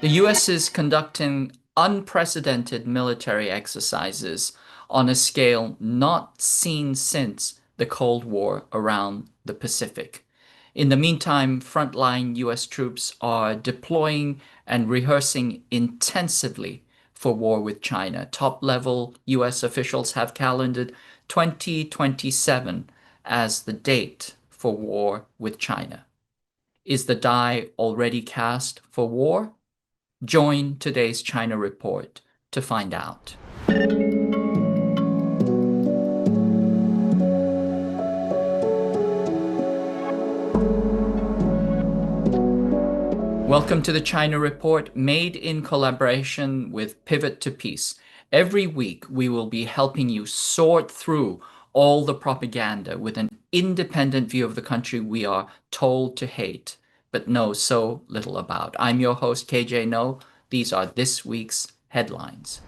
The US is conducting unprecedented military exercises on a scale not seen since the Cold War around the Pacific. In the meantime, frontline US troops are deploying and rehearsing intensively for war with China. Top-level US officials have calendared 2027 as the date for war with China. Is the die already cast for war? Join today's China Report to find out. Welcome to the China Report, made in collaboration with Pivot to Peace. Every week, we will be helping you sort through all the propaganda with an independent view of the country we are told to hate, but know so little about. I'm your host, KJ No. These are this week's headlines.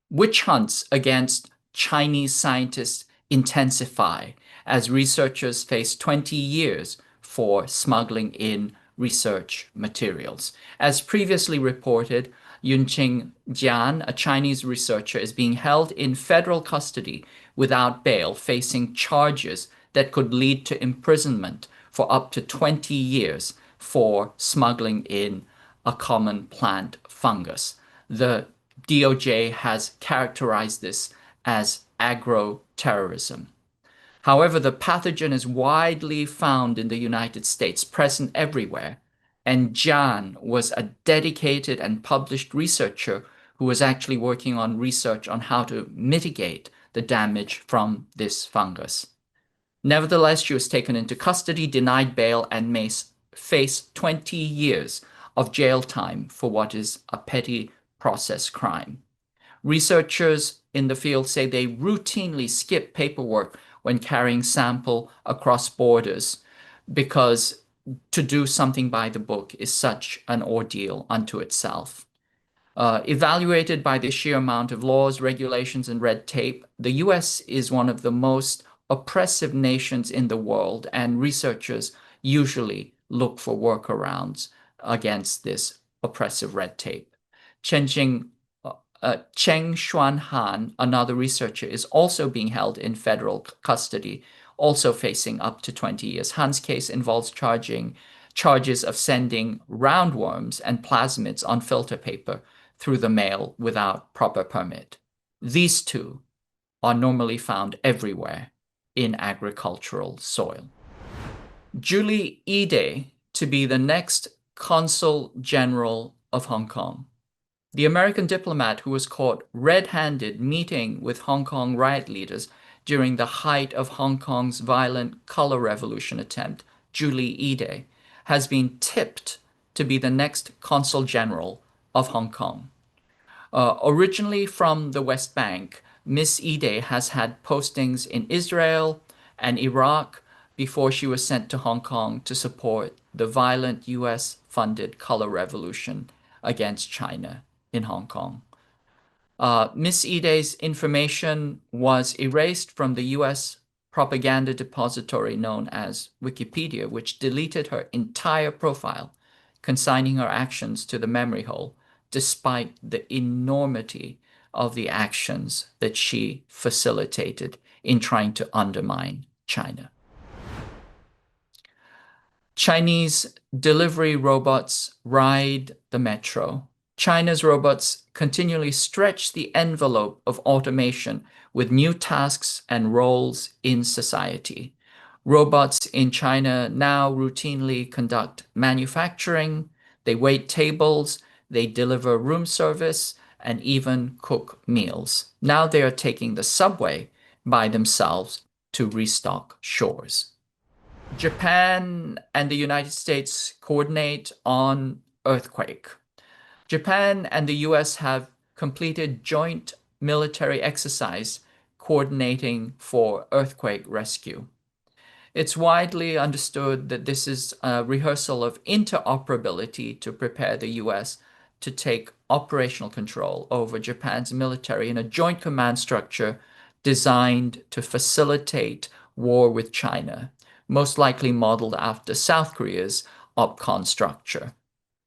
Witch hunts against Chinese scientists intensify as researchers face 20 years for smuggling in research materials. As previously reported, Yunqing Jian, a Chinese researcher, is being held in federal custody without bail, facing charges that could lead to imprisonment for up to 20 years for smuggling in a common plant fungus. The DOJ has characterized this as agro-terrorism. However, the pathogen is widely found in the United States, present everywhere, and Jian was a dedicated and published researcher who was actually working on research on how to mitigate the damage from this fungus. Nevertheless, she was taken into custody, denied bail, and may face 20 years of jail time for what is a petty process crime. Researchers in the field say they routinely skip paperwork when carrying sample across borders because to do something by the book is such an ordeal unto itself. Evaluated by the sheer amount of laws, regulations, and red tape, the US is one of the most oppressive nations in the world, and researchers usually look for workarounds against this oppressive red tape. Cheng Xuanhan, another researcher, is also being held in federal custody, also facing up to 20 years. Han's case involves charges of sending roundworms and plasmids on filter paper through the mail without proper permit. These two are normally found everywhere in agricultural soil. Julie Ide to be the next Consul General of Hong Kong. The American diplomat who was caught red-handed meeting with Hong Kong riot leaders during the height of Hong Kong's violent color revolution attempt, Julie Ide, has been tipped to be the next Consul General of Hong Kong. Originally from the West Bank, Miss Ide has had postings in Israel and Iraq before she was sent to Hong Kong to support the violent US-funded color revolution against China in Hong Kong. Miss Ide's information was erased from the US propaganda depository known as Wikipedia, which deleted her entire profile, consigning her actions to the memory hole, despite the enormity of the actions that she facilitated in trying to undermine China. Chinese delivery robots ride the metro. China's robots continually stretch the envelope of automation with new tasks and roles in society. Robots in China now routinely conduct manufacturing, they wait tables, they deliver room service, and even cook meals. Now they are taking the subway by themselves to restock shores. Japan and the United States coordinate on earthquake. Japan and the US have completed joint military exercise coordinating for earthquake rescue. It's widely understood that this is a rehearsal of interoperability to prepare the US to take operational control over Japan's military in a joint command structure designed to facilitate war with China, most likely modeled after South Korea's OPCON structure.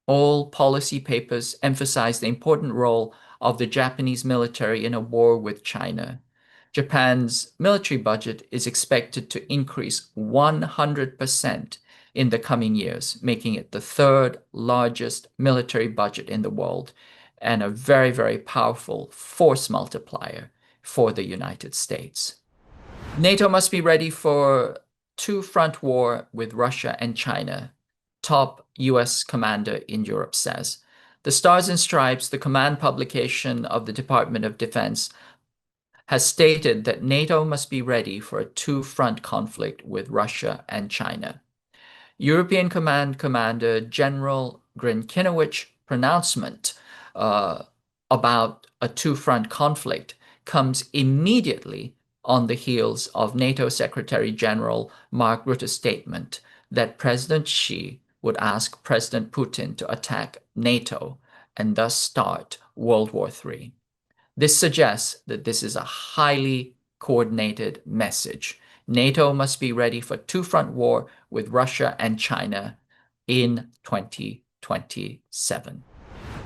All policy papers emphasize the important role of the Japanese military in a war with China. Japan's military budget is expected to increase 100% in the coming years, making it the third largest military budget in the world and a very, very powerful force multiplier for the United States. NATO must be ready for two-front war with Russia and China, top U.S. commander in Europe says. The Stars and Stripes, the command publication of the Department of Defense, has stated that NATO must be ready for a two-front conflict with Russia and China. European Command Commander General Grinkinowicz pronouncement uh, about a two-front conflict comes immediately on the heels of NATO Secretary General Mark Rutte's statement that President Xi would ask President Putin to attack NATO and thus start World War III. This suggests that this is a highly coordinated message. NATO must be ready for two-front war with Russia and China in 2027.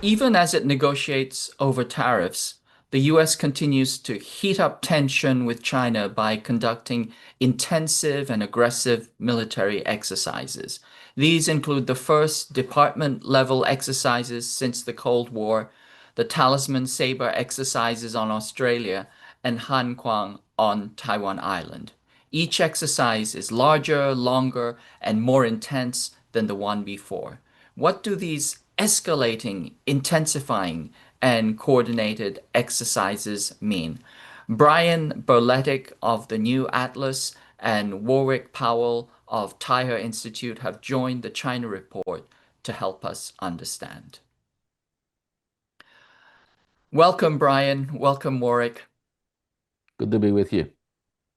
Even as it negotiates over tariffs, the US continues to heat up tension with China by conducting intensive and aggressive military exercises. These include the first department-level exercises since the Cold War, the Talisman Sabre exercises on Australia, and Han Kuang on Taiwan Island. Each exercise is larger, longer, and more intense than the one before. What do these escalating, intensifying, and coordinated exercises mean? Brian Berletic of the New Atlas and Warwick Powell of Taihe Institute have joined the China Report to help us understand. Welcome, Brian. Welcome, Warwick. Good to be with you.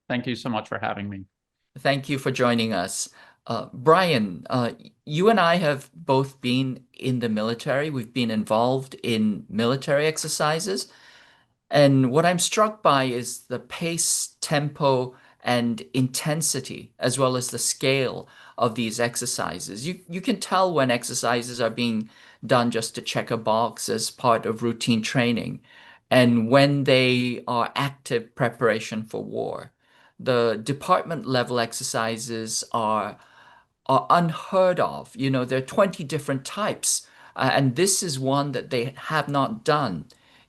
Thank you so much for having me. Thank you for joining us. Brian, you and I have both been in the military. We've been involved in military exercises. And what I'm struck by is the pace, tempo, and intensity, as well as the scale of these exercises. You can tell when exercises are being done just to check a box as part of routine training, and when they are active preparation for war. The department level exercises are unheard of. You know, there are 20 different types, and this is one that they have not done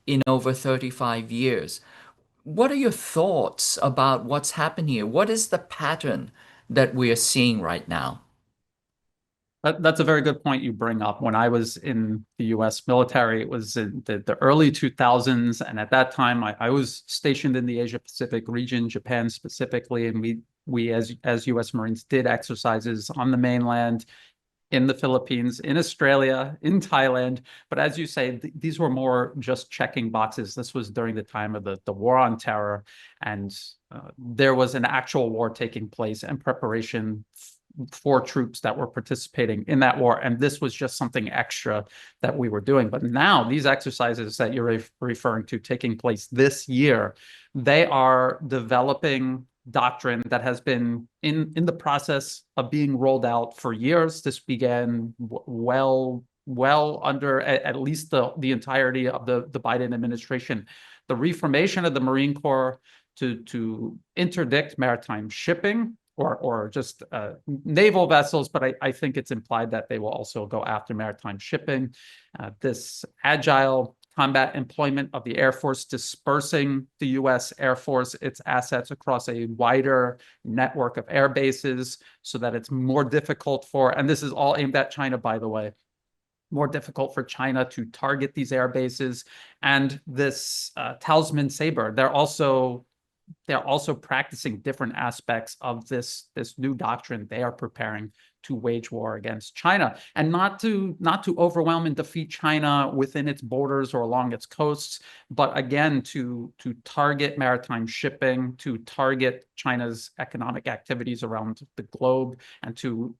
in over 35 years. What are your thoughts about what's happened here? What is the pattern that we are seeing right now? That's a very good point you bring up. When I was in the U.S. military, it was in the early 2000s. And at that time, I was stationed in the Asia Pacific region, Japan specifically. And we as U.S. Marines did exercises on the mainland, in the Philippines, in Australia, in Thailand. But as you say, these were more just checking boxes. This was during the time of the War on Terror. And there was an actual war taking place and preparation for troops that were participating in that war. And this was just something extra that we were doing. But now these exercises that you're referring to taking place this year, they are developing doctrine that has been in the process of being rolled out for years. This began well under at least the entirety of the Biden administration. The reformation of the Marine Corps to interdict maritime shipping or just naval vessels, but I think it's implied that they will also go after maritime shipping. This agile combat employment of the Air Force, dispersing the U.S. Air Force, its assets across a wider network of air bases so that it's more difficult for, and this is all aimed at China, by the way, more difficult for China to target these air bases. And this Talisman Sabre, they're also practicing different aspects of this new doctrine they are preparing to wage war against China, and not to overwhelm and defeat China within its borders or along its coasts, but again to target maritime shipping, to target China's economic activities around the globe, and to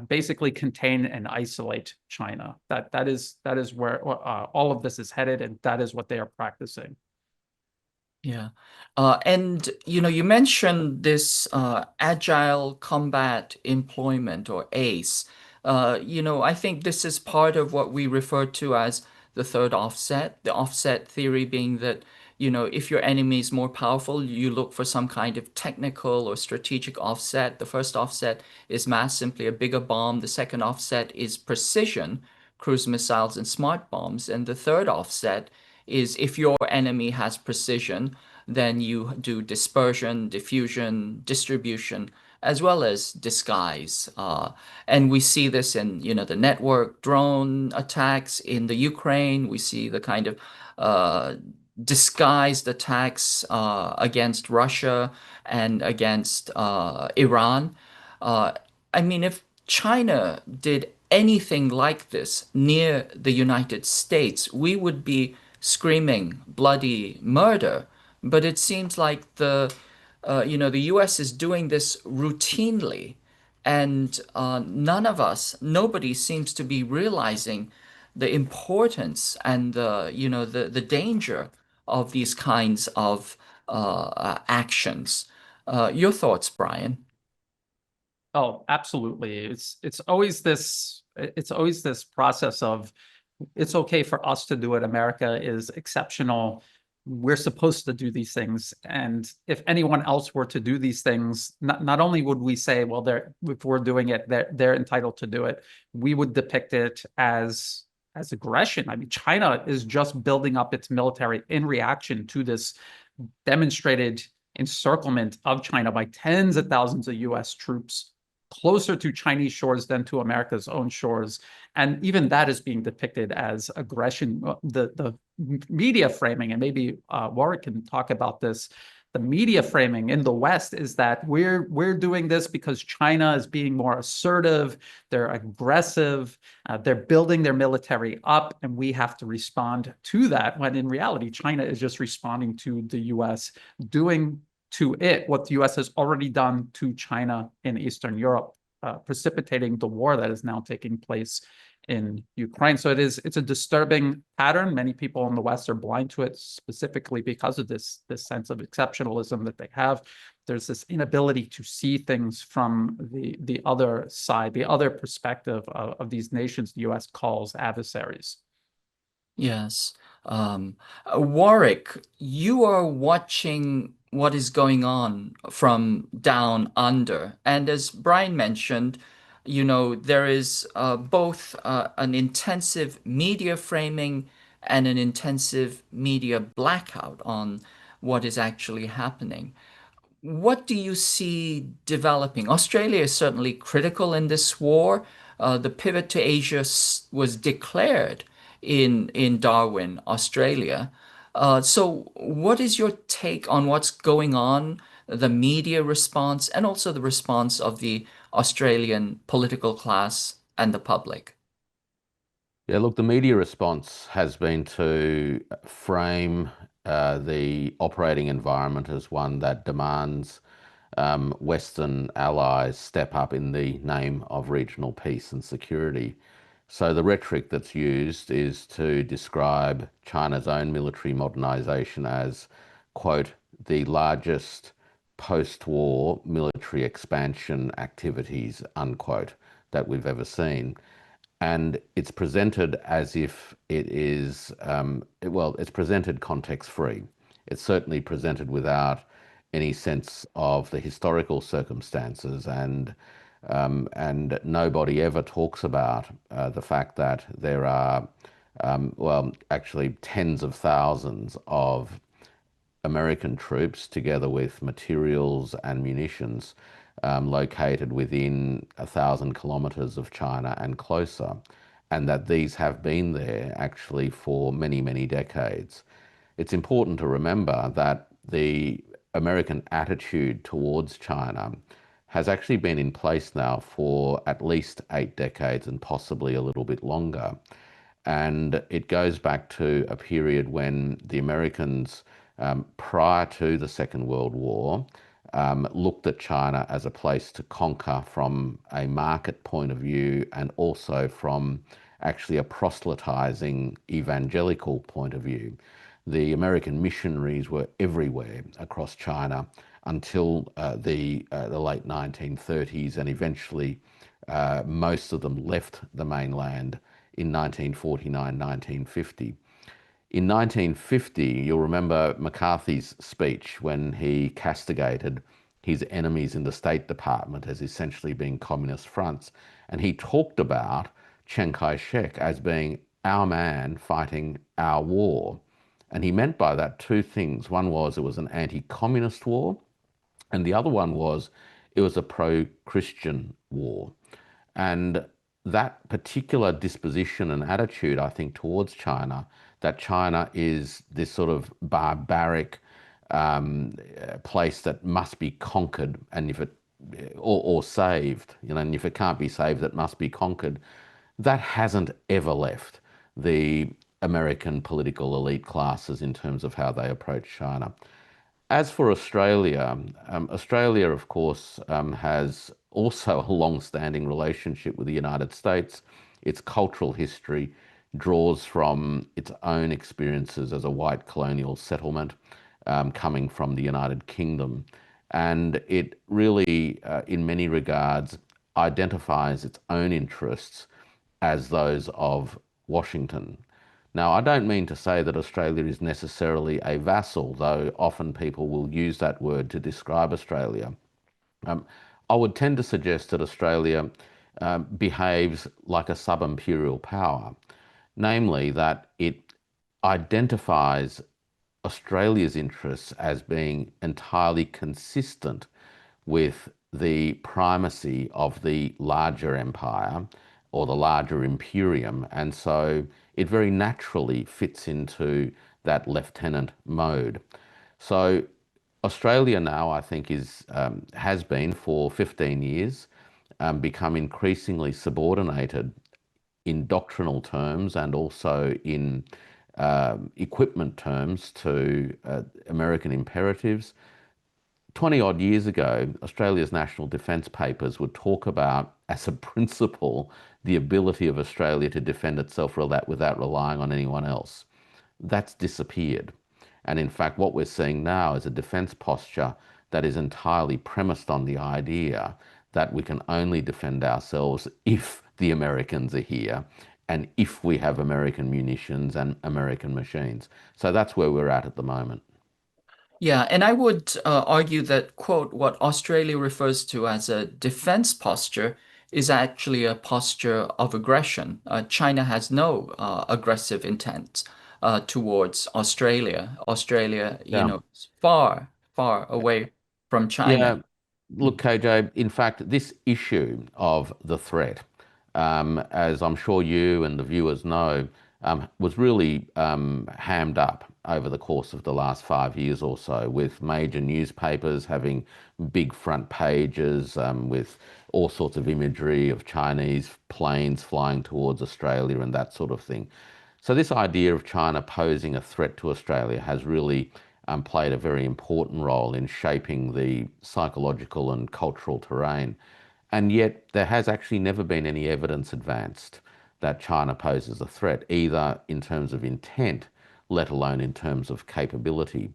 basically contain and isolate China. That is where all of this is headed, and that is what they are practicing. Yeah. And you mentioned this agile combat employment or ACE. I think this is part of what we refer to as the third offset. The offset theory being that, if your enemy is more powerful, you look for some kind of technical or strategic offset. The first offset is mass, simply a bigger bomb. The second offset is precision, cruise missiles and smart bombs. And the third offset is if your enemy has precision, then you do dispersion, diffusion, distribution, as well as disguise. And we see this in, the network drone attacks in the Ukraine. We see the kind of uh, disguised attacks against Russia and against Iran. Uh, I mean, if China did anything like this near the United States, we would be screaming bloody murder. But it seems like the U.S. is doing this routinely, and nobody seems to be realizing the importance and the danger of these kinds of actions. Your thoughts, Brian? Oh, absolutely. It's always this process of it's okay for us to do it. America is exceptional. We're supposed to do these things. And if anyone else were to do these things, not only would we say, well, if we're doing it, they're entitled to do it, we would depict it as aggression. I mean, China is just building up its military in reaction to this demonstrated encirclement of China by tens of thousands of US troops closer to Chinese shores than to America's own shores. And even that is being depicted as aggression. The media framing, and maybe Warwick can talk about this, the media framing in the West is that we're doing this because China is being more assertive, they're aggressive, they're building their military up, and we have to respond to that, when in reality, China is just responding to the US doing to it what the US has already done to China in Eastern Europe, precipitating the war that is now taking place in Ukraine. So it's a disturbing pattern. Many people in the West are blind to it, specifically because of this sense of exceptionalism that they have. There's this inability to see things from the other side, the other perspective of these nations the US calls adversaries. Yes. Warwick, you are watching what is going on from down under. And as Brian mentioned, there is both an intensive media framing and an intensive media blackout on what is actually happening. What do you see developing? Australia is certainly critical in this war. The pivot to Asia was declared in Darwin, Australia. So, what is your take on what's going on, the media response, and also the response of the Australian political class and the public? Yeah, look, the media response has been to frame the operating environment as one that demands Western allies step up in the name of regional peace and security. So the rhetoric that's used is to describe China's own military modernization as, quote, the largest post-war military expansion activities, unquote, that we've ever seen. And it's presented as if it is, well, it's presented context-free. It's certainly presented without any sense of the historical circumstances, and nobody ever talks about the fact that there are, well, actually tens of thousands of American troops, together with materials and munitions, located within 1,000 kilometers of China and closer, and that these have been there actually for many, many decades. It's important to remember that the American attitude towards China has actually been in place now for at least 8 decades and possibly a little bit longer. And it goes back to a period when the Americans, prior to the Second World War, looked at China as a place to conquer from a market point of view, and also from actually a proselytizing evangelical point of view. The American missionaries were everywhere across China until the late 1930s, and eventually Most of them left the mainland in 1949, 1950. In 1950, you'll remember McCarthy's speech when he castigated his enemies in the State Department as essentially being communist fronts. And he talked about Chiang Kai-shek as being our man fighting our war. And he meant by that two things. One was it was an anti-communist war, and the other one was it was a pro-Christian war. And that particular disposition and attitude, I think, towards China, that China is this sort of barbaric place that must be conquered, and if it or saved, and if it can't be saved, it must be conquered. That hasn't ever left the American political elite classes in terms of how they approach China. As for Australia, Australia, of course, has also a long-standing relationship with the United States. Its cultural history draws from its own experiences as a white colonial settlement coming from the United Kingdom. And it really, in many regards, identifies its own interests as those of Washington. Now, I don't mean to say that Australia is necessarily a vassal, though often people will use that word to describe Australia. Um, I would tend to suggest that Australia behaves like a sub-imperial power, namely that it identifies Australia's interests as being entirely consistent with the primacy of the larger empire or the larger imperium. And so it very naturally fits into that lieutenant mode. So Australia now, I think, has been for 15 years become increasingly subordinated in doctrinal terms and also in equipment terms to American imperatives. 20 odd years ago, Australia's national defence papers would talk about, as a principle, the ability of Australia to defend itself without relying on anyone else. That's disappeared. And in fact, what we're seeing now is a defence posture that is entirely premised on the idea that we can only defend ourselves if the Americans are here and if we have American munitions and American machines. So that's where we're at the moment. Yeah, and I would argue that, quote, what Australia refers to as a defense posture is actually a posture of aggression. China has no aggressive intent towards Australia. Australia, Yeah. is far, far away from Yeah. China. Look, KJ, in fact, this issue of the threat, as I'm sure you and the viewers know, was really hammed up over the course of the last 5 years or so, with major newspapers having big front pages with all sorts of imagery of Chinese planes flying towards Australia and that sort of thing. So this idea of China posing a threat to Australia has really played a very important role in shaping the psychological and cultural terrain. And yet there has actually never been any evidence advanced that China poses a threat, either in terms of intent, let alone in terms of capability.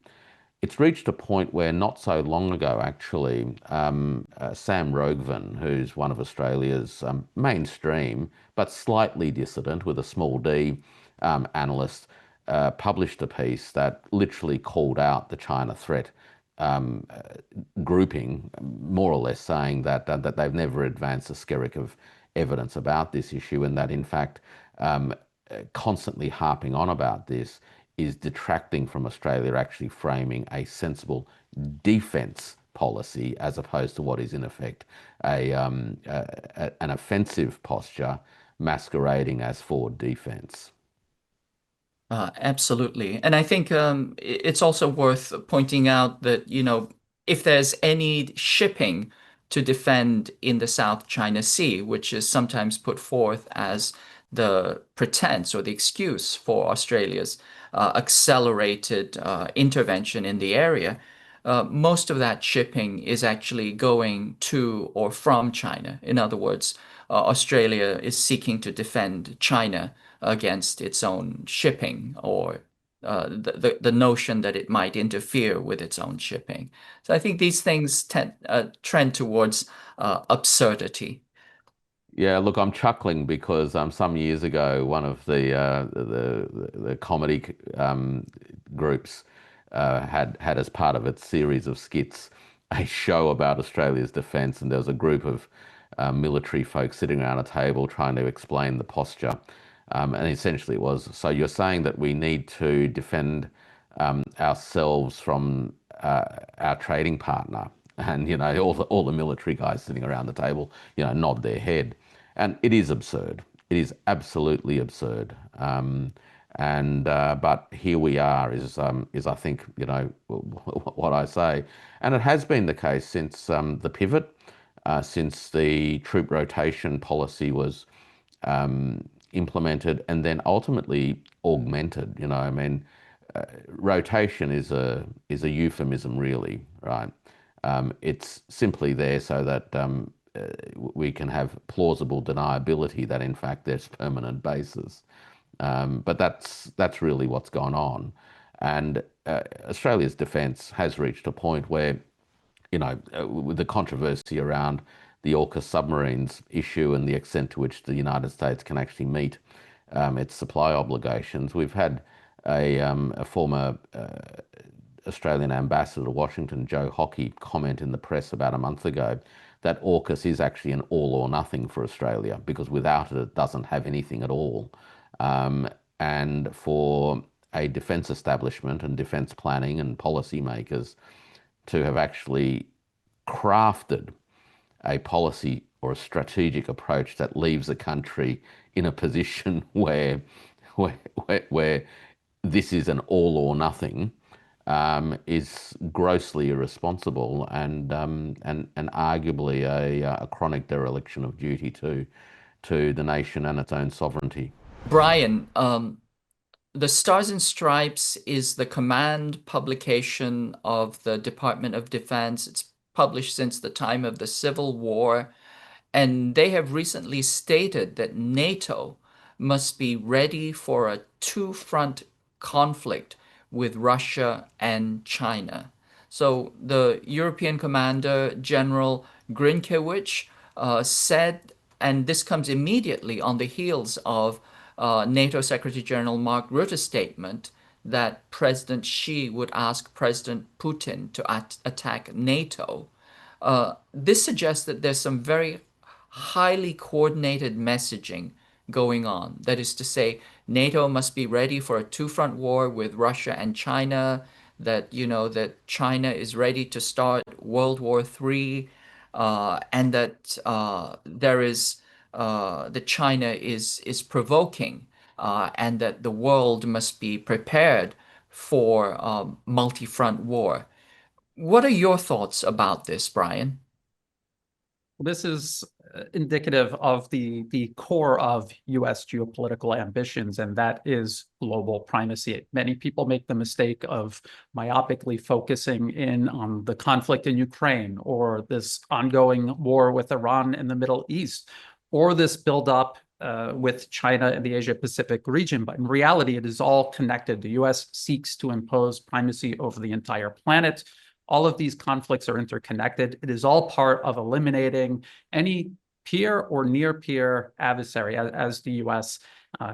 It's reached a point where not so long ago, actually, Sam Roggevin, who's one of Australia's mainstream but slightly dissident with a small d analysts, published a piece that literally called out the China threat um, grouping, more or less saying that they've never advanced a skerrick of evidence about this issue, and that in fact constantly harping on about this is detracting from Australia actually framing a sensible defence policy as opposed to what is in effect an offensive posture masquerading as forward defence. Absolutely. And I think it's also worth pointing out that, if there's any shipping to defend in the South China Sea, which is sometimes put forth as the pretense or the excuse for Australia's accelerated intervention in the area, most of that shipping is actually going to or from China. In other words, Australia is seeking to defend China against its own shipping or the notion that it might interfere with its own shipping. So I think these things trend towards absurdity. Yeah, look, I'm chuckling because some years ago, one of the comedy groups had as part of its series of skits a show about Australia's defence, and there was a group of military folks sitting around a table trying to explain the posture, and essentially it was, so you're saying that we need to defend ourselves from our trading partner, and all the military guys sitting around the table nod their head. And it is absurd. It is absolutely absurd. But here we are is I think what I say, and it has been the case since the pivot, since the troop rotation policy was implemented and then ultimately augmented. I mean, rotation is a euphemism, really, right? It's simply there so that we can have plausible deniability that in fact there's permanent bases. But that's really what's gone on. And Australia's defence has reached a point where, with the controversy around the AUKUS submarines issue and the extent to which the United States can actually meet its supply obligations, we've had a former Australian ambassador to Washington, Joe Hockey, comment in the press about a month ago that AUKUS is actually an all or nothing for Australia, because without it, it doesn't have anything at all. And for a defence establishment and defence planning and policymakers to have actually crafted a policy or a strategic approach that leaves the country in a position where this is an all or nothing is grossly irresponsible and arguably a chronic dereliction of duty to the nation and its own sovereignty. Brian, the Stars and Stripes is the command publication of the Department of Defense. It's published since the time of the Civil War, and they have recently stated that NATO must be ready for a two-front conflict with Russia and China. So the European Commander General Grinkiewicz said, and this comes immediately on the heels of NATO Secretary General Mark Rutte's statement that President Xi would ask President Putin to attack NATO. This suggests that there's some very highly coordinated messaging going on. That is to say, NATO must be ready for a two-front war with Russia and China, that, that China is ready to start World War III, and that that China is provoking, and that the world must be prepared for multi-front war. What are your thoughts about this, Brian? This is indicative of the core of U.S. geopolitical ambitions, and that is global primacy. Many people make the mistake of myopically focusing in on the conflict in Ukraine, or this ongoing war with Iran in the Middle East, or this buildup with China in the Asia-Pacific region. But in reality, it is all connected. The U.S. seeks to impose primacy over the entire planet. All of these conflicts are interconnected. It is all part of eliminating any peer or near-peer adversary, as the U.S.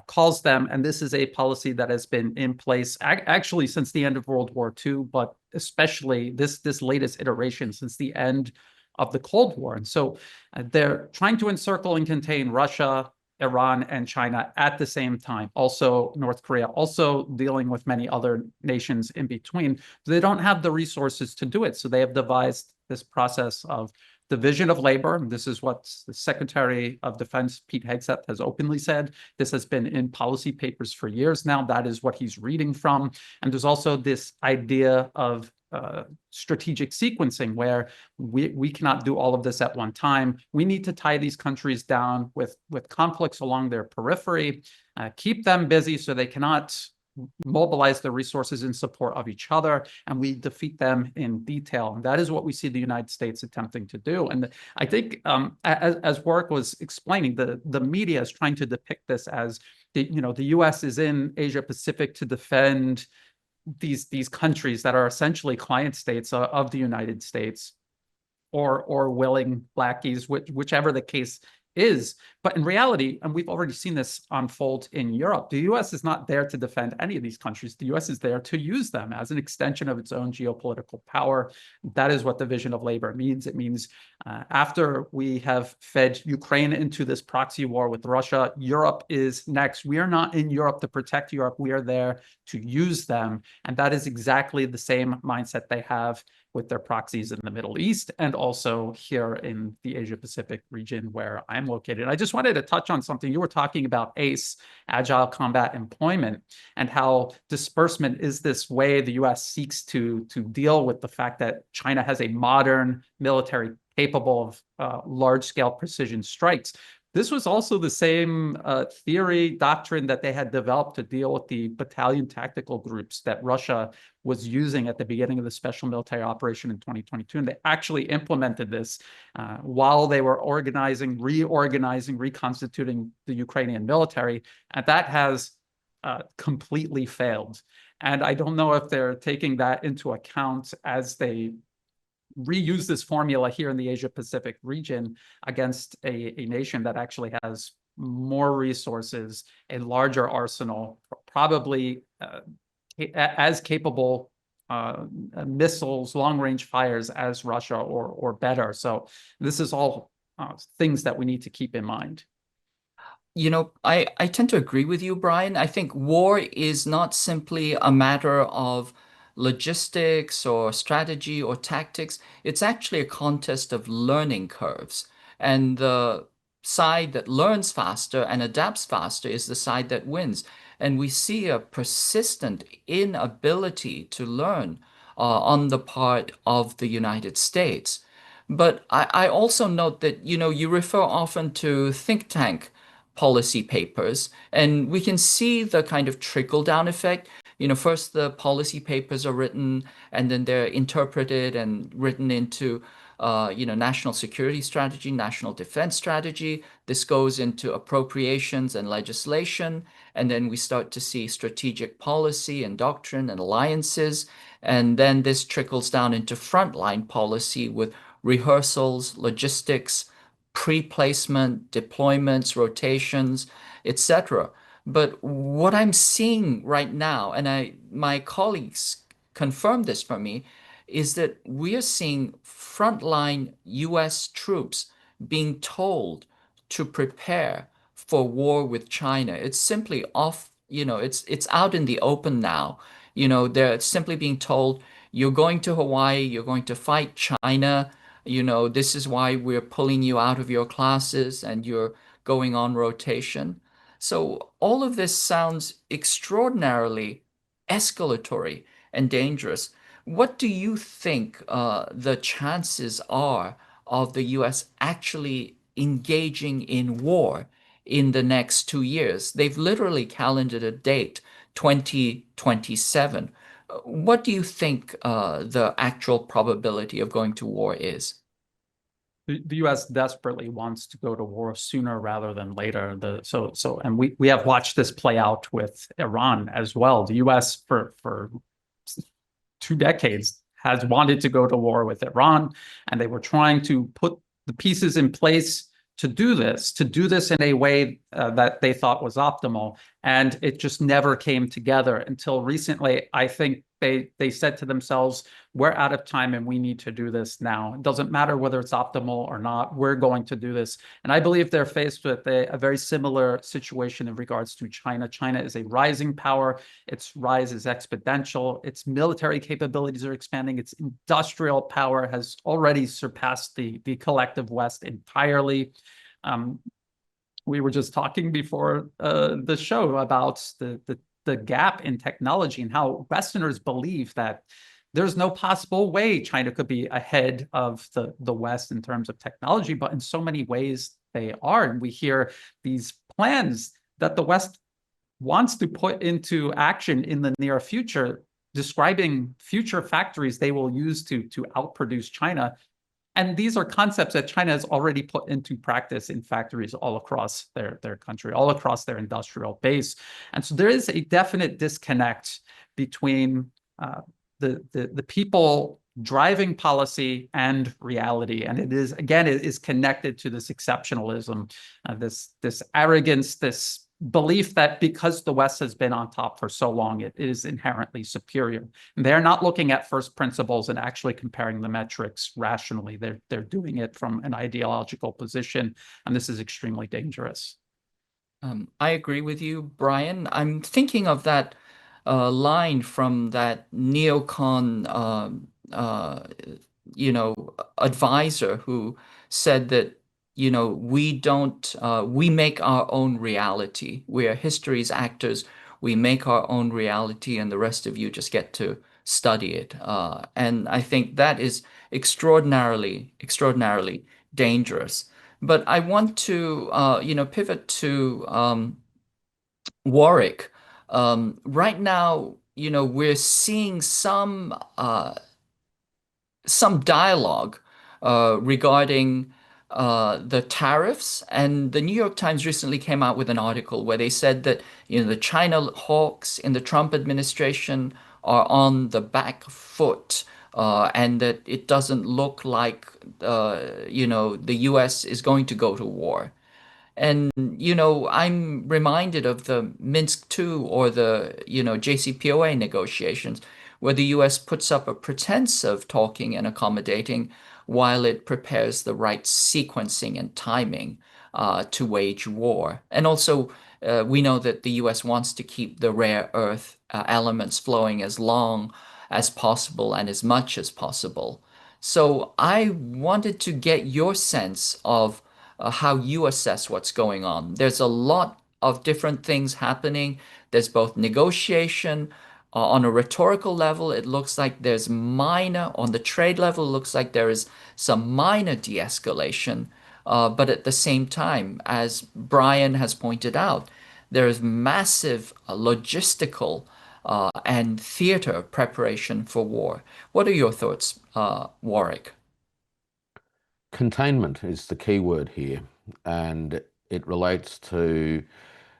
Calls them. And this is a policy that has been in place actually since the end of World War II, but especially this latest iteration since the end of the Cold War. And so they're trying to encircle and contain Russia, Iran, and China at the same time. Also North Korea, also dealing with many other nations in between. They don't have the resources to do it. So they have devised this process of division of labor. This is what the Secretary of Defense, Pete Hegseth, has openly said. This has been in policy papers for years now. That is what he's reading from. And there's also this idea of strategic sequencing, where we cannot do all of this at one time. We need to tie these countries down with conflicts along their periphery, keep them busy so they cannot mobilize their resources in support of each other, and we defeat them in detail. And that is what we see the United States attempting to do. And I think, as Warwick was explaining, the media is trying to depict this as the U.S. is in Asia Pacific to defend these countries that are essentially client states of the United States, or willing lackeys, whichever the case is. But in reality, and we've already seen this unfold in Europe, the US is not there to defend any of these countries. The US is there to use them as an extension of its own geopolitical power. That is what the vision of labor means. It means after we have fed Ukraine into this proxy war with Russia, Europe is next. We are not in Europe to protect Europe. We are there to use them. And that is exactly the same mindset they have with their proxies in the Middle East and also here in the Asia-Pacific region where I'm located. I just wanted to touch on something. You were talking about ACE, Agile Combat Employment, and how disbursement is this way the US seeks to deal with the fact that China has a modern military capable of large-scale precision strikes. This was also the same theory, doctrine that they had developed to deal with the battalion tactical groups that Russia was using at the beginning of the special military operation in 2022. And they actually implemented this while they were organizing, reorganizing, reconstituting the Ukrainian military. And that has completely failed. And I don't know if they're taking that into account as they reuse this formula here in the Asia-Pacific region against a nation that actually has more resources, a larger arsenal, probably as capable missiles, long-range fires as Russia or better. So this is all things that we need to keep in mind. You know, I tend to agree with you, Brian. I think war is not simply a matter of logistics or strategy or tactics. It's actually a contest of learning curves. And the side that learns faster and adapts faster is the side that wins. And we see a persistent inability to learn on the part of the United States. But I also note that, you know, you refer often to think tank policy papers, and we can see the kind of trickle-down effect. You know, first the policy papers are written, and then they're interpreted and written into, you know, national security strategy, national defense strategy. This goes into appropriations and legislation, and then we start to see strategic policy and doctrine and alliances, and then this trickles down into frontline policy with rehearsals, logistics, pre-placement, deployments, rotations, etc. But what I'm seeing right now, and my colleagues confirmed this for me, is that we are seeing frontline US troops being told to prepare for war with China. It's simply off, you know, it's out in the open now. You know, they're simply being told, you're going to Hawaii, you're going to fight China. You know, this is why we're pulling you out of your classes and you're going on rotation. So all of this sounds extraordinarily escalatory and dangerous. What do you think the chances are of the US actually engaging in war in the next 2 years? They've literally calendared a date, 2027. What do you think the actual probability of going to war is? The U.S. desperately wants to go to war sooner rather than later. And we have watched this play out with Iran as well. The U.S. for 2 decades has wanted to go to war with Iran, and they were trying to put the pieces in place to do this in a way that they thought was optimal. And it just never came together until recently. I think they said to themselves, we're out of time and we need to do this now. It doesn't matter whether it's optimal or not, we're going to do this. And I believe they're faced with a very similar situation in regards to China. China is a rising power. Its rise is exponential. Its military capabilities are expanding. Its industrial power has already surpassed the collective West entirely. We were just talking before the show about the gap in technology and how Westerners believe that there's no possible way China could be ahead of the West in terms of technology, but in so many ways they are. And we hear these plans that the West wants to put into action in the near future, describing future factories they will use to outproduce China. And these are concepts that China has already put into practice in factories all across their country, all across their industrial base. And so there is a definite disconnect between the people driving policy and reality. And it is, again, it is connected to this exceptionalism, this arrogance, this belief that because the West has been on top for so long, it is inherently superior. And they're not looking at first principles and actually comparing the metrics rationally. They're doing it from an ideological position, and this is extremely dangerous. I agree with you, Brian. I'm thinking of that line from that neocon, uh, advisor who said that, we make our own reality. We are history's actors. We make our own reality, and the rest of you just get to study it. And I think that is extraordinarily, extraordinarily dangerous. But I want to, pivot to Warwick. Right now, we're seeing some dialogue regarding the tariffs, and the New York Times recently came out with an article where they said that the China hawks in the Trump administration are on the back foot, and that it doesn't look like the U.S. is going to go to war. And, I'm reminded of the Minsk II or the, JCPOA negotiations, where the US puts up a pretense of talking and accommodating while it prepares the right sequencing and timing to wage war. And also, we know that the US wants to keep the rare earth elements flowing as long as possible and as much as possible. So I wanted to get your sense of how you assess what's going on. There's a lot of different things happening. There's both negotiation on a rhetorical level. It looks like there's minor, on the trade level, it looks like there is some minor de-escalation. But at the same time, as Brian has pointed out, there is massive logistical and theater preparation for war. What are your thoughts, Warwick? Containment is the key word here, and it relates to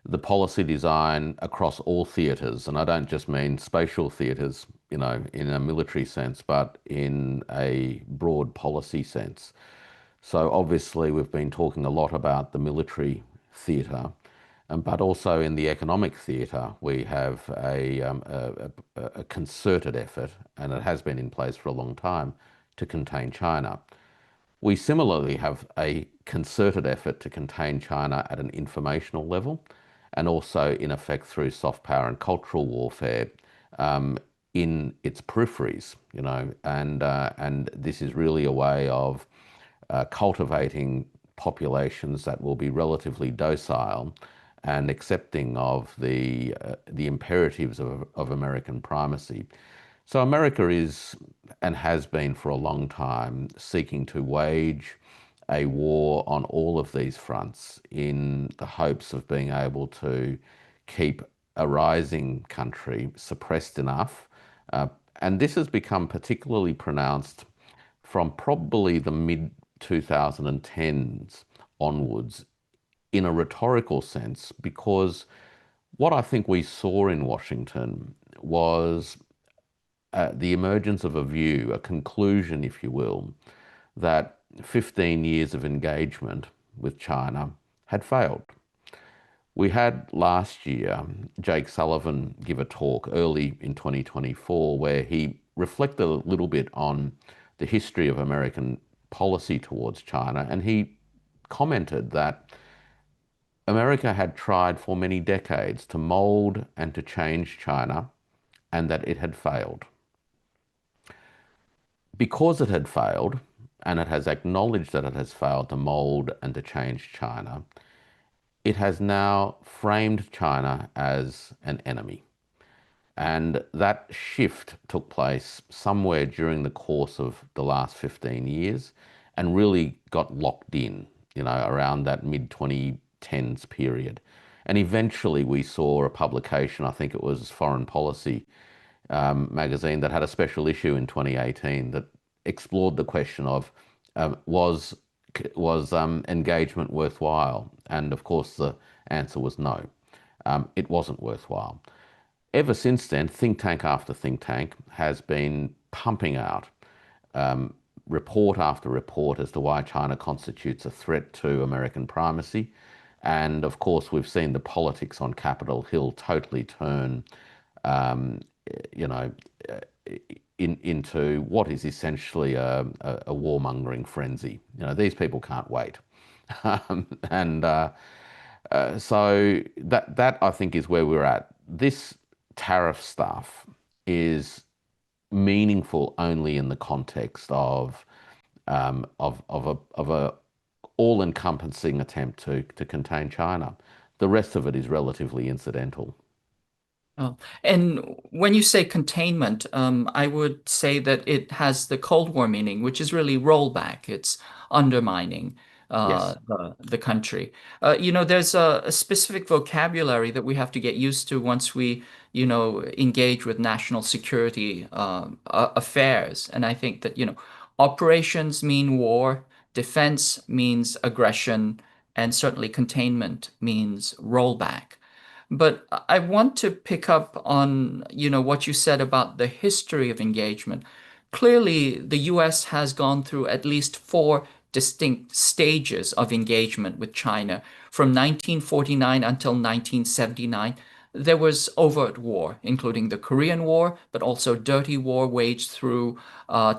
the policy design across all theatres. And I don't just mean spatial theatres, in a military sense, but in a broad policy sense. So obviously we've been talking a lot about the military theatre, but also in the economic theatre, we have a concerted effort, and it has been in place for a long time, to contain China. We similarly have a concerted effort to contain China at an informational level, and also in effect through soft power and cultural warfare in its peripheries, and this is really a way of cultivating populations that will be relatively docile and accepting of the imperatives of American primacy. So America is, and has been for a long time, seeking to wage a war on all of these fronts in the hopes of being able to keep a rising country suppressed enough. And this has become particularly pronounced from probably the mid-2010s onwards in a rhetorical sense, because what I think we saw in Washington was the emergence of a view, a conclusion, if you will, that 15 years of engagement with China had failed. We had last year Jake Sullivan give a talk early in 2024 where he reflected a little bit on the history of American policy towards China, and he commented that America had tried for many decades to mold and to change China, and that it had failed. Because it had failed, and it has acknowledged that it has failed to mold and to change China, it has now framed China as an enemy. And that shift took place somewhere during the course of the last 15 years and really got locked in, around that mid-2010s period. And eventually we saw a publication, I think it was Foreign Policy magazine, that had a special issue in 2018 that explored the question of was engagement worthwhile? And of course the answer was no. It wasn't worthwhile. Ever since then, think tank after think tank has been pumping out report after report as to why China constitutes a threat to American primacy. And of course, we've seen the politics on Capitol Hill totally turn, um, you know, into what is essentially a warmongering frenzy. These people can't wait. And so that I think is where we're at. This tariff stuff is meaningful only in the context of a all-encompassing attempt to contain China. The rest of it is relatively incidental. Oh. And when you say containment, I would say that it has the Cold War meaning, which is really rollback. It's undermining Yes. the country. There's a specific vocabulary that we have to get used to once we, engage with national security affairs. And I think that, operations mean war, defense means aggression, and certainly containment means rollback. But I want to pick up on, what you said about the history of engagement. Clearly, the US has gone through at least four distinct stages of engagement with China. From 1949 until 1979, there was overt war, including the Korean War, but also dirty war waged through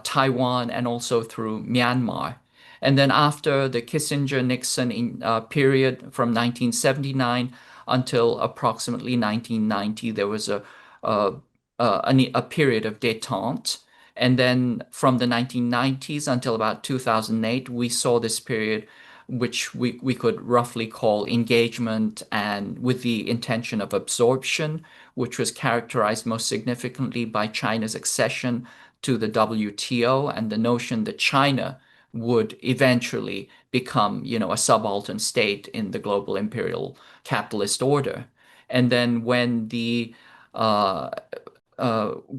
Taiwan and also through Myanmar. And then after the Kissinger-Nixon period from 1979 until approximately 1990, there was a, a period of détente. And then from the 1990s until about 2008, we saw this period which we could roughly call engagement and with the intention of absorption, which was characterized most significantly by China's accession to the WTO and the notion that China would eventually become, a subaltern state in the global imperial capitalist order. And then when the uh,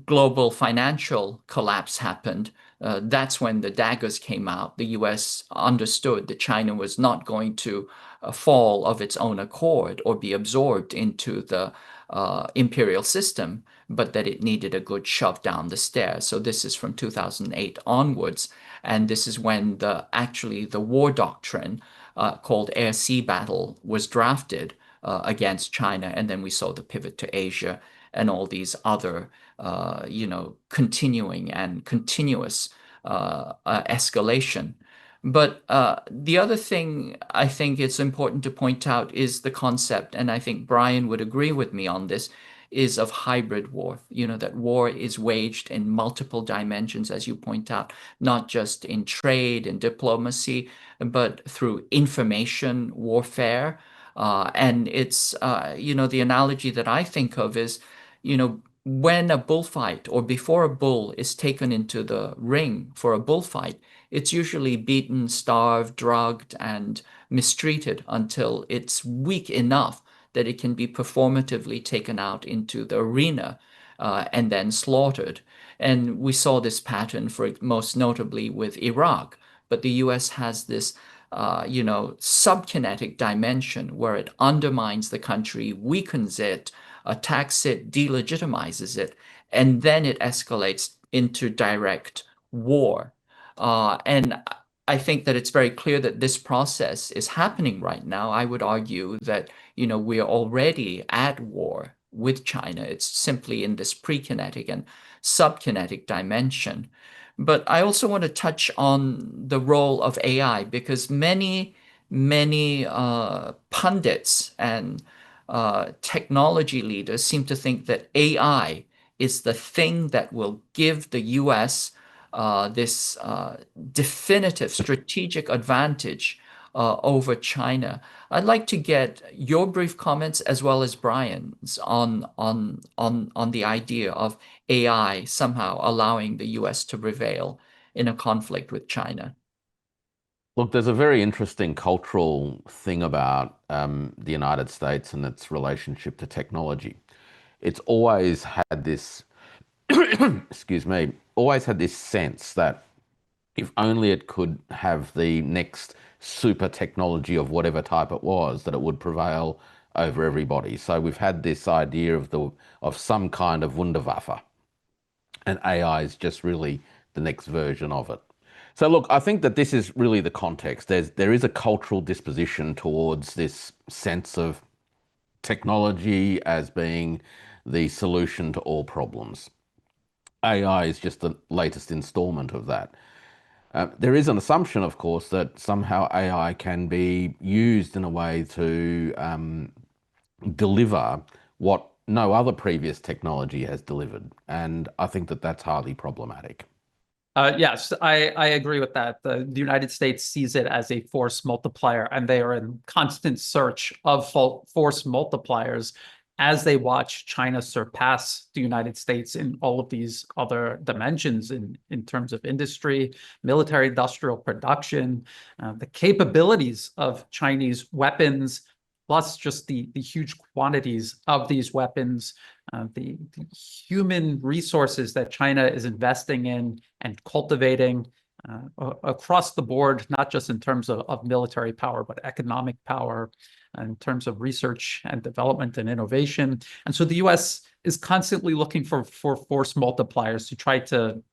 global financial collapse happened, that's when the daggers came out. The US understood that China was not going to fall of its own accord or be absorbed into the imperial system, but that it needed a good shove down the stairs. So this is from 2008 onwards. And this is when actually the war doctrine called air-sea battle was drafted against China. And then we saw the pivot to Asia and all these other, continuing and continuous escalation. But the other thing I think it's important to point out is the concept, and I think Brian would agree with me on this, is of hybrid war. That war is waged in multiple dimensions, as you point out, not just in trade and diplomacy, but through information warfare. And it's, the analogy that I think of is, when a bullfight or before a bull is taken into the ring for a bullfight, it's usually beaten, starved, drugged, and mistreated until it's weak enough that it can be performatively taken out into the arena and then slaughtered. And we saw this pattern for most notably with Iraq. But the US has this, subkinetic dimension where it undermines the country, weakens it, attacks it, delegitimizes it, and then it escalates into direct war. And I think that it's very clear that this process is happening right now. I would argue that, we are already at war with China. It's simply in this prekinetic and subkinetic dimension. But I also want to touch on the role of AI because many pundits and technology leaders seem to think that AI is the thing that will give the US this definitive strategic advantage over China. I'd like to get your brief comments as well as Brian's on the idea of AI somehow allowing the US to prevail in a conflict with China. Look, there's a very interesting cultural thing about the United States and its relationship to technology. It's always had this, excuse me, always had this sense that if only it could have the next super technology of whatever type it was, that it would prevail over everybody. So we've had this idea of some kind of Wunderwaffe, and AI is just really the next version of it. So look, I think that this is really the context. There is a cultural disposition towards this sense of technology as being the solution to all problems. AI is just the latest installment of that. There is an assumption, of course, that somehow AI can be used in a way to deliver what no other previous technology has delivered. And I think that that's highly problematic. Yes, I agree with that. The United States sees it as a force multiplier, and they are in constant search of force multipliers as they watch China surpass the United States in all of these other dimensions in terms of industry, military industrial production, the capabilities of Chinese weapons, plus just the huge quantities of these weapons, the human resources that China is investing in and cultivating across the board, not just in terms of military power, but economic power, in terms of research and development and innovation. And so the US is constantly looking for force multipliers to try to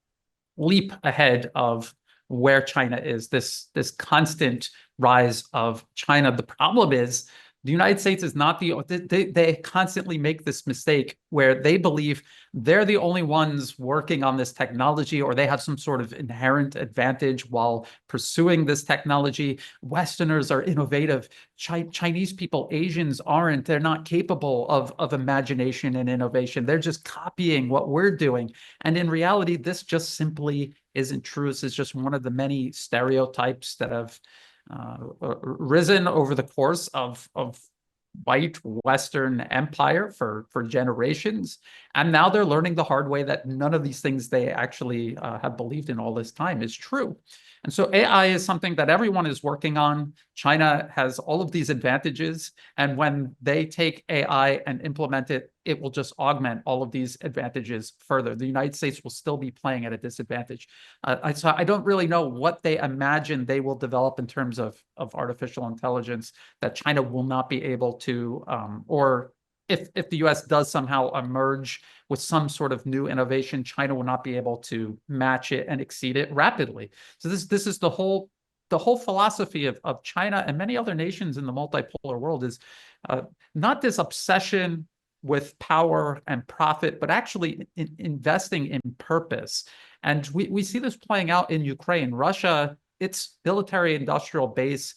leap ahead of where China is, this constant rise of China. The problem is the United States is not they constantly make this mistake where they believe they're the only ones working on this technology, or they have some sort of inherent advantage while pursuing this technology. Westerners are innovative. Chinese people, Asians aren't. They're not capable of imagination and innovation. They're just copying what we're doing. And in reality, this just simply isn't true. This is just one of the many stereotypes that have risen over the course of white Western empire for generations. And now they're learning the hard way that none of these things they actually have believed in all this time is true. And so AI is something that everyone is working on. China has all of these advantages. And when they take AI and implement it, it will just augment all of these advantages further. The United States will still be playing at a disadvantage. So I don't really know what they imagine they will develop in terms of artificial intelligence that China will not be able to, or if the US does somehow emerge with some sort of new innovation, China will not be able to match it and exceed it rapidly. So this is the whole philosophy of China and many other nations in the multipolar world is not this obsession with power and profit, but actually investing in purpose. And we see this playing out in Ukraine. Russia, its military industrial base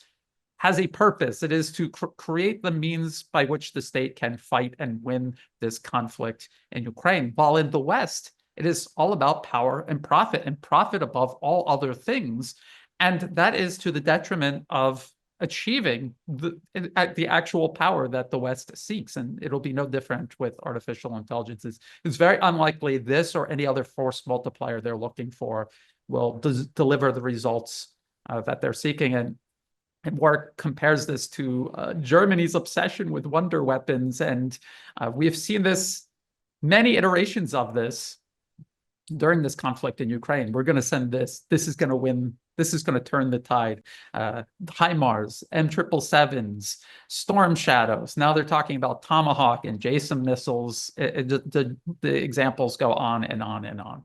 has a purpose. It is to create the means by which the state can fight and win this conflict in Ukraine. While in the West, it is all about power and profit above all other things. And that is to the detriment of achieving the actual power that the West seeks. And it'll be no different with artificial intelligence. It's very unlikely this or any other force multiplier they're looking for will deliver the results that they're seeking. And Warwick compares this to Germany's obsession with wonder weapons. And we have seen this, many iterations of this during this conflict in Ukraine. We're going to send this. This is going to win. This is going to turn the tide. HIMARS, M777s, Storm Shadows. Now they're talking about Tomahawk and JASON missiles. The examples go on and on and on.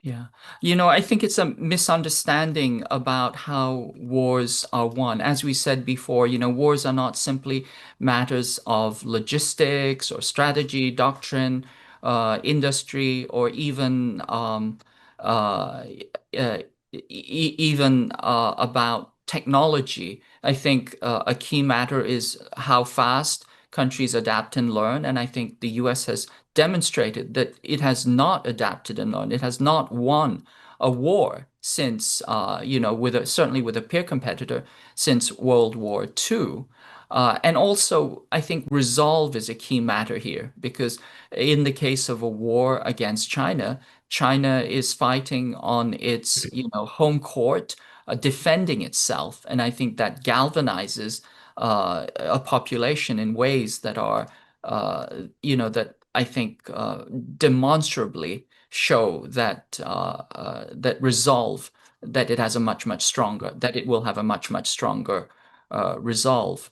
Yeah. You know, I think it's a misunderstanding about how wars are won. As we said before, you know, wars are not simply matters of logistics or strategy, doctrine, industry, or even about technology. I think a key matter is how fast countries adapt and learn. And I think the US has demonstrated that it has not adapted and learned. It has not won a war since, you know, certainly with a peer competitor since World War II. And also, I think resolve is a key matter here because in the case of a war against China, China is fighting on its, you know, home court, defending itself. And I think that galvanizes a population in ways that are, you know, that I think demonstrably show that that resolve, that it has a much stronger, that it will have a much stronger resolve.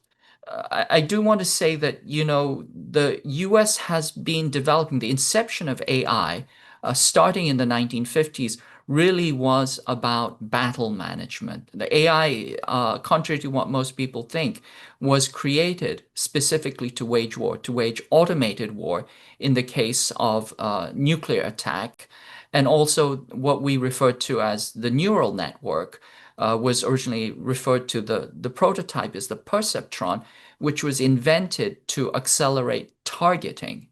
I do want to say that, you know, the US has been developing the inception of AI starting in the 1950s really was about battle management. The AI, contrary to what most people think, was created specifically to wage war, to wage automated war in the case of nuclear attack. And also what we refer to as the neural network was originally referred to the prototype as the perceptron, which was invented to accelerate targeting.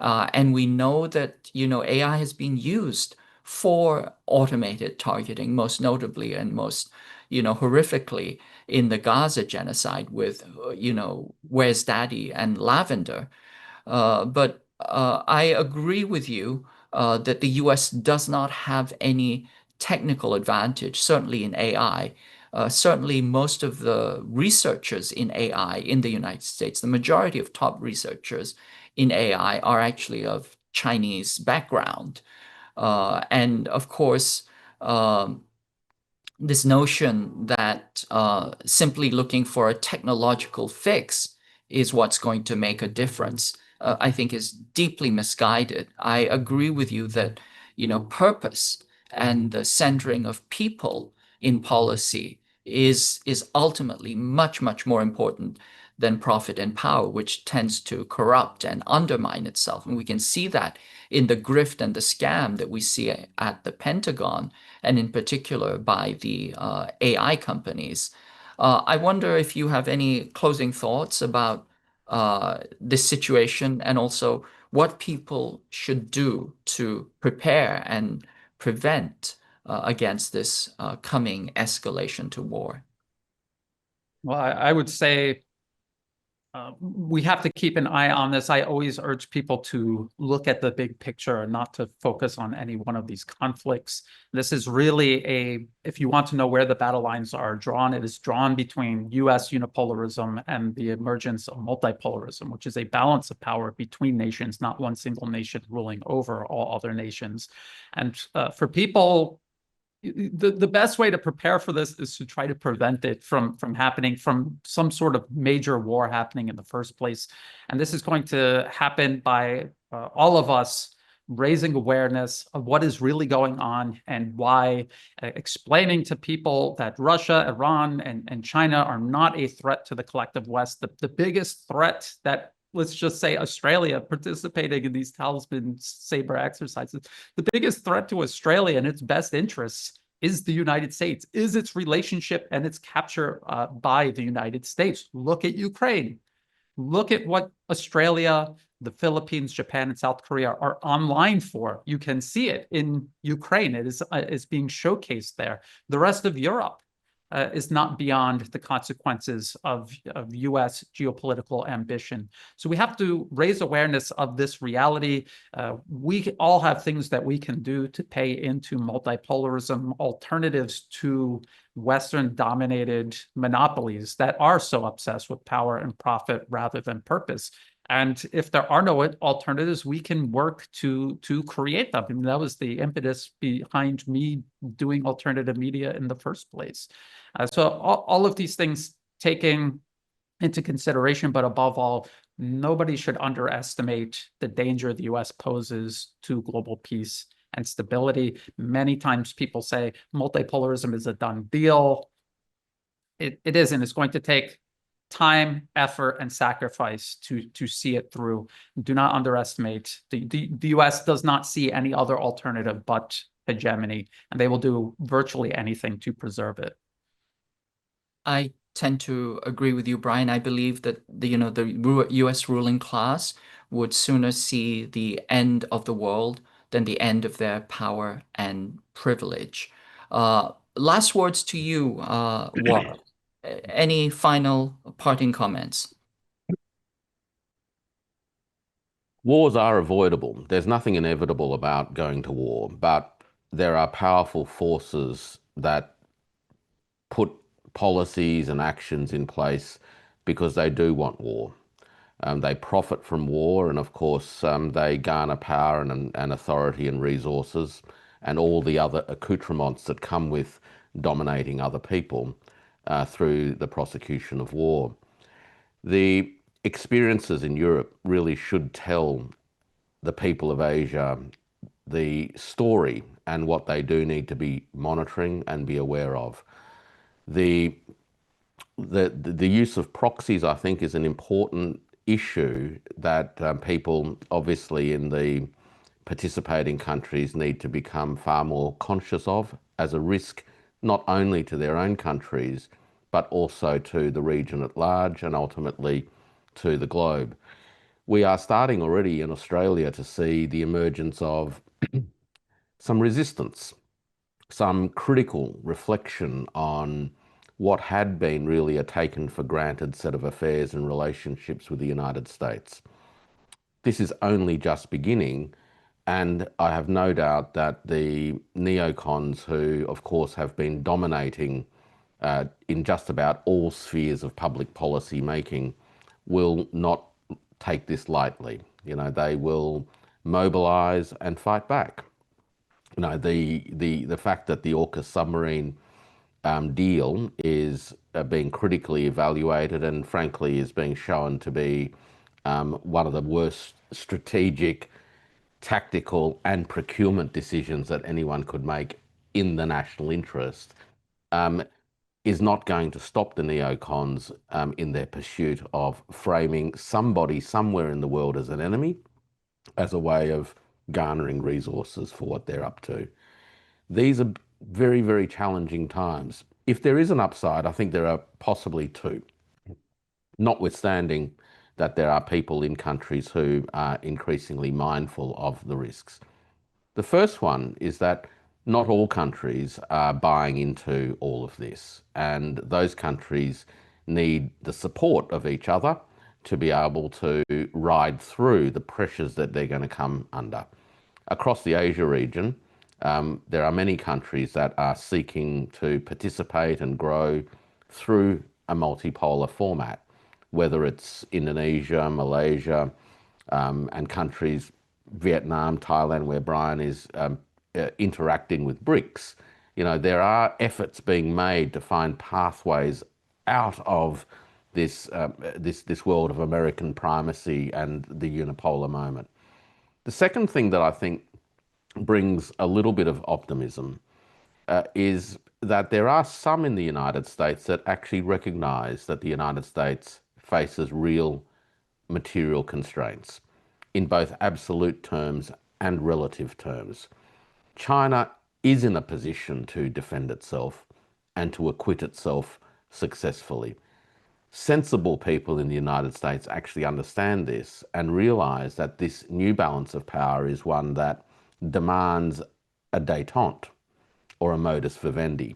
And we know that, AI has been used for automated targeting, most notably and most, horrifically in the Gaza genocide with, Where's Daddy and Lavender. But I agree with you that the US does not have any technical advantage, certainly in AI. Certainly, most of the researchers in AI in the United States, the majority of top researchers in AI are actually of Chinese background. And of course, um, this notion that simply looking for a technological fix is what's going to make a difference, I think is deeply misguided. I agree with you that, purpose and the centering of people in policy is ultimately much, much more important than profit and power, which tends to corrupt and undermine itself. And we can see that in the grift and the scam that we see at the Pentagon, and in particular by the AI companies. I wonder if you have any closing thoughts about this situation and also what people should do to prepare and prevent against this coming escalation to war. Well, I would say we have to keep an eye on this. I always urge people to look at the big picture and not to focus on any one of these conflicts. This is really if you want to know where the battle lines are drawn, it is drawn between US unipolarism and the emergence of multipolarism, which is a balance of power between nations, not one single nation ruling over all other nations. And for people, the best way to prepare for this is to try to prevent it from happening, from some sort of major war happening in the first place. And this is going to happen by all of us raising awareness of what is really going on and why, explaining to people that Russia, Iran, and China are not a threat to the collective West. The biggest threat that, let's just say, Australia participating in these talisman saber exercises, the biggest threat to Australia and its best interests is the United States, is its relationship and its capture by the United States. Look at Ukraine. Look at what Australia, the Philippines, Japan, and South Korea are online for. You can see it in Ukraine. It is being showcased there. The rest of Europe is not beyond the consequences of US geopolitical ambition. So we have to raise awareness of this reality. We all have things that we can do to pay into multipolarism, alternatives to Western-dominated monopolies that are so obsessed with power and profit rather than purpose. And if there are no alternatives, we can work to create them. And that was the impetus behind me doing alternative media in the first place. So all of these things taking into consideration, but above all, nobody should underestimate the danger the US poses to global peace and stability. Many times people say multipolarism is a done deal. It isn't. It's going to take time, effort, and sacrifice to see it through. Do not underestimate. The US does not see any other alternative but hegemony, and they will do virtually anything to preserve it. I tend to agree with you, Brian. I believe that the US ruling class would sooner see the end of the world than the end of their power and privilege. Last words to you, Warwick. Any final parting comments? Wars are avoidable. There's nothing inevitable about going to war, but there are powerful forces that put policies and actions in place because they do want war. They profit from war, and of course, they garner power and authority and resources and all the other accoutrements that come with dominating other people through the prosecution of war. The experiences in Europe really should tell the people of Asia the story and what they do need to be monitoring and be aware of. The use of proxies, I think, is an important issue that people obviously in the participating countries need to become far more conscious of as a risk, not only to their own countries, but also to the region at large and ultimately to the globe. We are starting already in Australia to see the emergence of some resistance, some critical reflection on what had been really a taken for granted set of affairs and relationships with the United States. This is only just beginning, and I have no doubt that the neocons, who of course have been dominating in just about all spheres of public policy making, will not take this lightly. You know, they will mobilize and fight back. You know, the fact that the AUKUS submarine deal is being critically evaluated and frankly is being shown to be one of the worst strategic, tactical and procurement decisions that anyone could make in the national interest, is not going to stop the neocons in their pursuit of framing somebody somewhere in the world as an enemy, as a way of garnering resources for what they're up to. These are very, very challenging times. If there is an upside, I think there are possibly two, notwithstanding that there are people in countries who are increasingly mindful of the risks. The first one is that not all countries are buying into all of this, and those countries need the support of each other to be able to ride through the pressures that they're going to come under. Across the Asia region, there are many countries that are seeking to participate and grow through a multipolar format, whether it's Indonesia, Malaysia, and countries, Vietnam, Thailand, where Brian is interacting with BRICS. You know, there are efforts being made to find pathways out of this world of American primacy and the unipolar moment. The second thing that I think brings a little bit of optimism is that there are some in the United States that actually recognize that the United States faces real material constraints in both absolute terms and relative terms. China is in a position to defend itself and to acquit itself successfully. Sensible people in the United States actually understand this and realize that this new balance of power is one that demands a détente or a modus vivendi.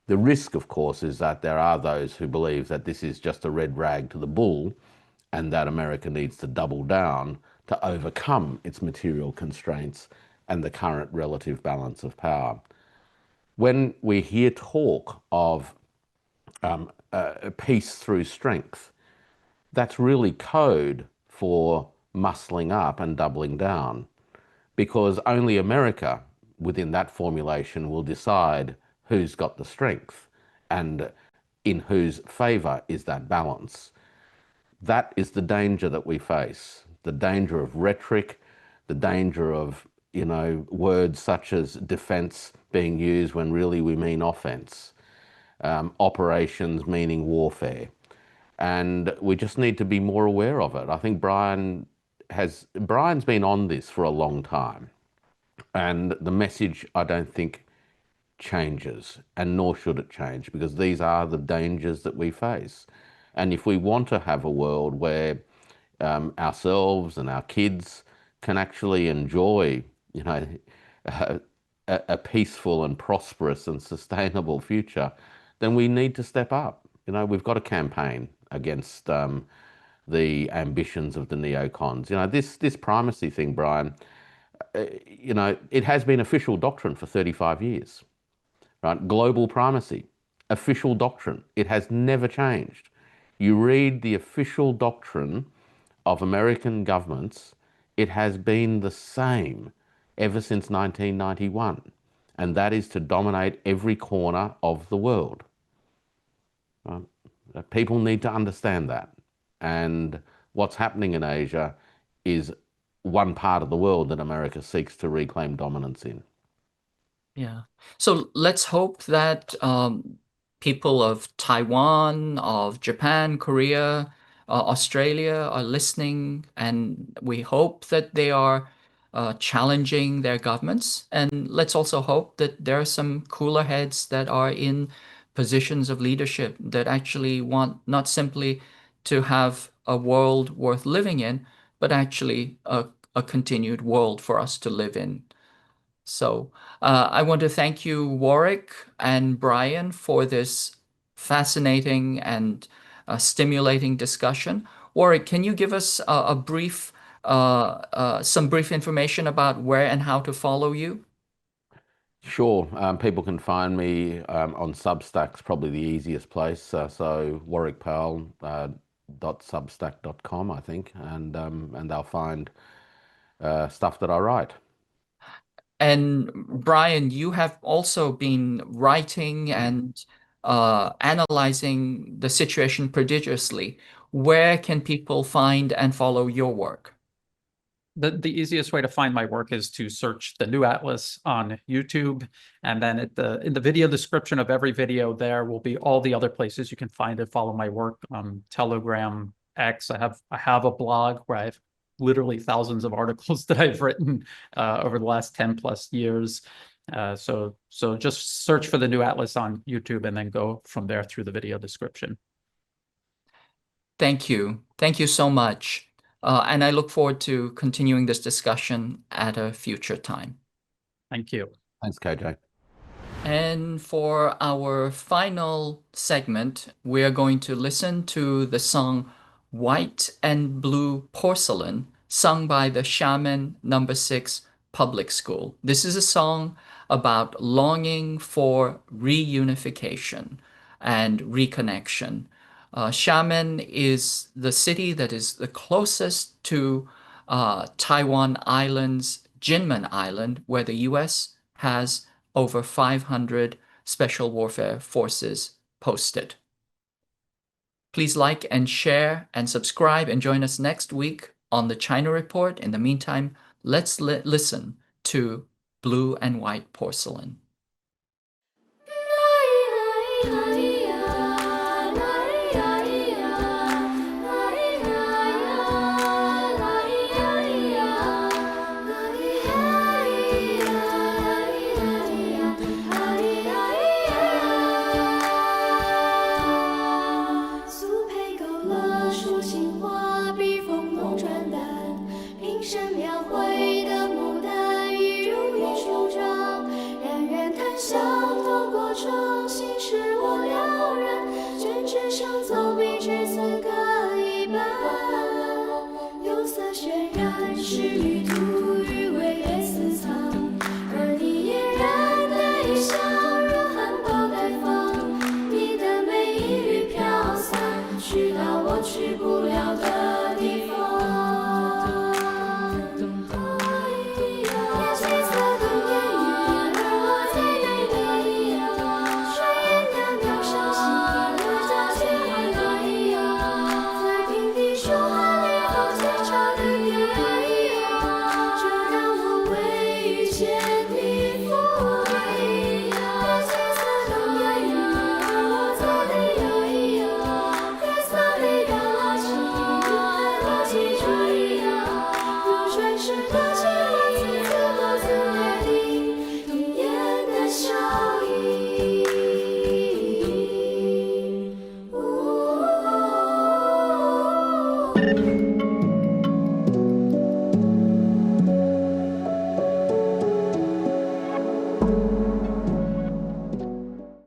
The risk, of course, is that there are those who believe that this is just a red rag to the bull and that America needs to double down to overcome its material constraints and the current relative balance of power. When we hear talk of peace through strength, that's really code for muscling up and doubling down, because only America within that formulation will decide who's got the strength and in whose favor is that balance. That is the danger that we face, the danger of rhetoric, the danger of, you know, words such as defense being used when really we mean offense, operations meaning warfare. And we just need to be more aware of it. I think Brian's been on this for a long time. And the message, I don't think, changes, and nor should it change, because these are the dangers that we face. And if we want to have a world where ourselves and our kids can actually enjoy, you know, a peaceful and prosperous and sustainable future, then we need to step up. You know, we've got a campaign against the ambitions of the neocons. You know, this primacy thing, Brian, you know, it has been official doctrine for 35 years, right? Global primacy, official doctrine. It has never changed. You read the official doctrine of American governments, it has been the same ever since 1991, and that is to dominate every corner of the world. People need to understand that. And what's happening in Asia is one part of the world that America seeks to reclaim dominance in. Yeah. So let's hope that people of Taiwan, of Japan, Korea, Australia are listening, and we hope that they are challenging their governments. And let's also hope that there are some cooler heads that are in positions of leadership that actually want not simply to have a world worth living in, but actually a continued world for us to live in. So I want to thank you, Warwick and Brian, for this fascinating and stimulating discussion. Warwick, can you give us a brief, some brief information about where and how to follow you? Sure. People can find me on Substack's probably the easiest place. So warwickpowell.substack.com, I think, and they'll find stuff that I write. And Brian, you have also been writing and analyzing the situation prodigiously. Where can people find and follow your work? The easiest way to find my work is to search the New Atlas on YouTube, and then in the video description of every video there will be all the other places you can find it. Follow my work on Telegram, X. I have a blog where I have literally thousands of articles that I've written over the last 10 plus years. So just search for the New Atlas on YouTube and then go from there through the video description. Thank you. Thank you so much. And I look forward to continuing this discussion at a future time. Thank you. Thanks, KJ. And for our final segment, we are going to listen to the song White and Blue Porcelain, sung by the Xiamen Number 6 Public School. This is a song about longing for reunification and reconnection. Xiamen is the city that is the closest to Taiwan Island's Jinmen Island, where the US has over 500 special warfare forces posted. Please like and share and subscribe and join us next week on the China Report. In the meantime, let's listen to Blue and White Porcelain.